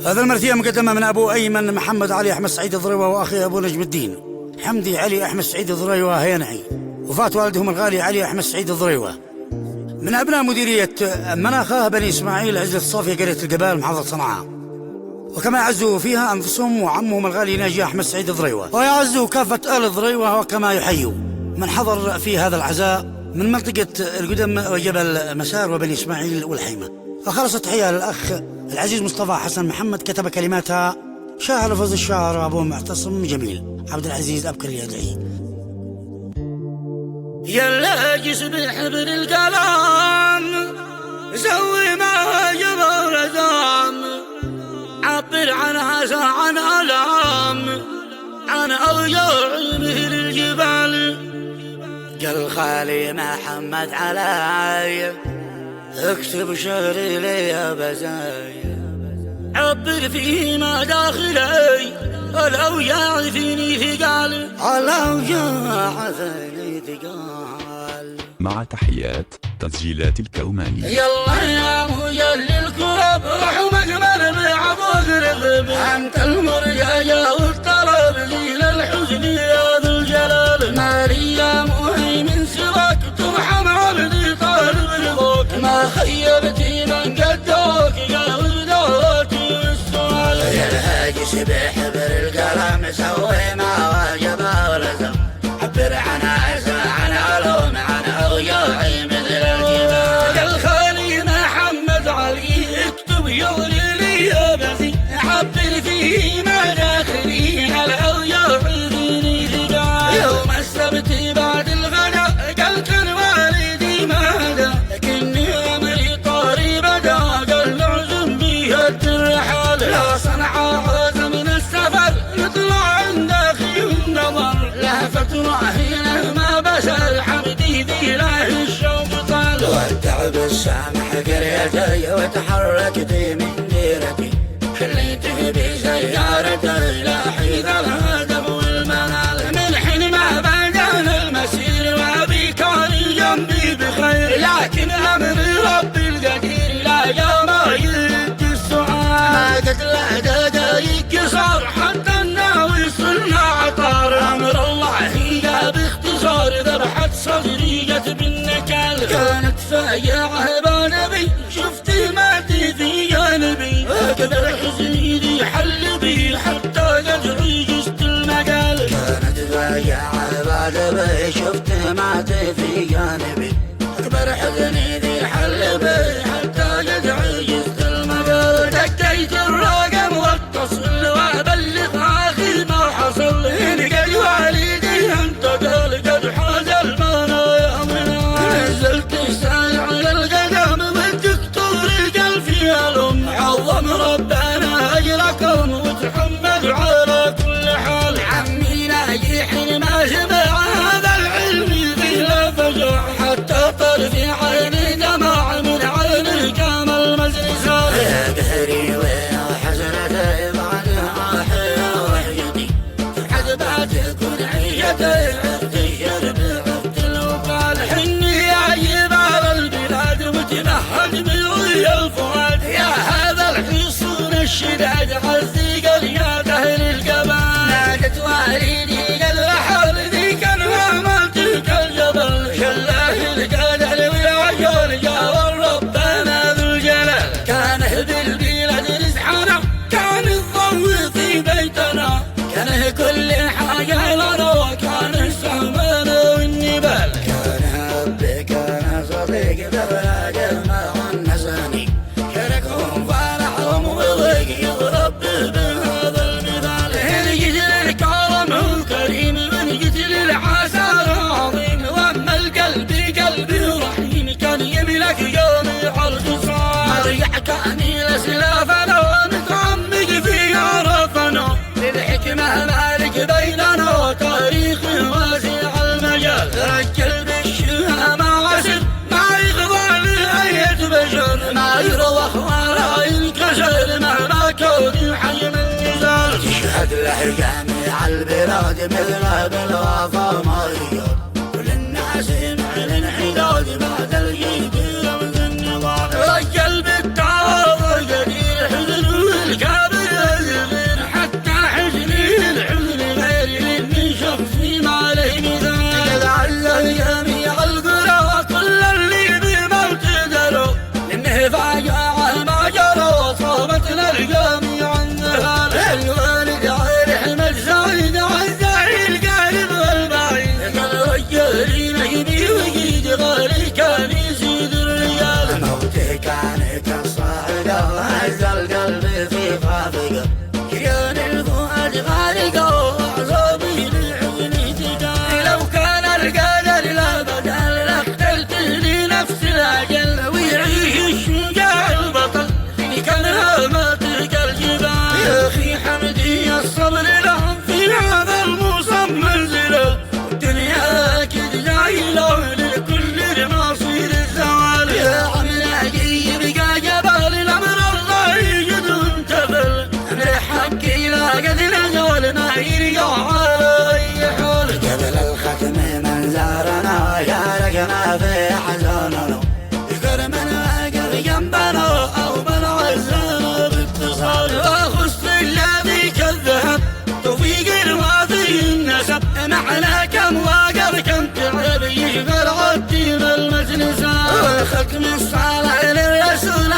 هذا المرثية مقدمة من أبو أيمن محمد علي أحمد سعيد الضريوة وأخي أبو نجم الدين حمدي علي أحمد سعيد الضريوة هينعي، وفاة والدهم الغالي علي أحمد سعيد الضريوة. من أبناء مديرية مناخة بني إسماعيل عزة الصافية قرية القبال محافظة صنعاء، وكما يعزوا فيها أنفسهم وعمهم الغالي ناجي أحمد سعيد الضريوة، ويعزوا كافة آل الضريوة وكما يحيوا من حضر في هذا العزاء من منطقة القدم وجبل مسار وبني إسماعيل والحيمة. وخلص تحية للأخ العزيز مصطفى حسن محمد، كتب كلماتها شاعر لفظ الشعر أبو معتصم جميل عبد العزيز أبكر يدعي. يلا جس بحبر الكلام سوي ما جبر دام، عبر عنها عن ألام عن أوجاع مثل الجبال. قال خالي محمد علي اكتب شعري لي بزايا، عبر فيه ما داخلي الأوجاع فيني ثقال، الأوجاع فيني ثقال. مع تحيات تسجيلات الكوماني. يلا يا مجل الكرب روح مجمل بعبوك رغب، أنت المرجع والطلب جيل الحزن يا ذو الجلال. مالي يا مهيمن سواك ترحم عبدي طالب رضاك، ما خيبتي من قدوك قال دوتي السؤال. يا الهاجس بحبر القلم سوي ما واجب ولزم، عبر عن عزة عن علوم عن أوجاعي مثل الجبال. الخالي محمد علي اكتب يغلي لي بزي، عبر فيه ما داخلي على أوجاعي فيني ثقال. يوم السبت بعد الغداء قال كان والدي ما هدى، لكني أمري طاري بدا قال نعزم بيه الترحال. لا صنعاء عزم من السفر يطلع عند أخي النظر، لهفت راهينه ما بشر حمدي ذي له الشوق طال. والتعب السامح قريتي وتحركت من ديرتي، خليته بسيارتي لا حيث الهدف والمنال. من حين ما بدأنا المسير وأبي كان جنبي بخير، لكن أمر ربي القدير لا يا ما يد السؤال. ما قد لا دقايق صار حتى الناوي صرنا عطار، أمر الله هي باختصار ذبحت صدري جت بالنكال. كانت فاجعة بنبي شفت ماتي في جانبي، أكبر حزني ذي حل بي حتى قد عجزت المقال. كانت فاجعة بنبي شفت ماتي في جانبي، أكبر حزني ذي حل بي حتى قد عجزت المقال. دقيت الرقم واتصل وأبلغ أخي ما حصل، لقى والدي أنت قال قد حاز المنايا منال. نزلت سايع على القدم والدكتور قال فيها الأم، عظم ربنا أجركم وتحمد على كل حال. عمي ناجي حين ما جمع هذا العلم فيه لا فجع، حتى طرف عيني دمع من عيني كام المزرسال. يا قهري ويا حزنتي بعدها حيا وحيدي، حسبات تكون عيتي عفتي عفت الوقال. حني يا جبال البلاد وتمهد بيضي الفؤاد، يا هذا الحصون الشداد عزي قال يا دهر القبال. نادت والدي قال لحال ذي كان عملتك الجبل، شلاه القدر والعجل جاب ربنا ذو الجلال. كانه بالبلاد رزحنا كان الضوء في بيتنا، كانه كل حاجة لنا وكان سهمنا والنبال. كان أبي كان صديق ببلاد ما ونسني، شاركهم فرحهم وضيق يضرب بهذا المثال. هنجت للكرم الكريم ونجت للعسى العظيم، واما القلب قلبي رحيم كان يملك جميع الخصال. مرجع كان لسلافنا ونتعمق في عرفنا، للحكمة مالك بيننا تاريخ واسع المجال. رجل بالشهامة عسل ما يخضع لأية بشر، ما يروح ولا ينكسر مهما كون حي من نزال. تشهد له جميع البلاد مثله بالوفا ما يجر، كل الناس مع الانحداد بعد الجيب رمز النضال. رجل بالتعاطي قدير حزن والكابر علاماتك الجبال يا أخي حمدي الصبر له في هذا الموسم منزله الدنيا أكيد جايله لكل المصير الزوال يا عملاقي يبقى جبال الأمر الله يجد وانتبل من حقي لا قد نزول ما يرجع على أي حال قبل الختم من زارنا يا رقنا في حزاننا كرمنا قل جنبنا أو بالعزانا باتصال أخص الذي كالذهب توفيق الواطي النسب معنا كم واقر كم تعب يشغل عدي بالمجلسات ختم الصلاة للرسول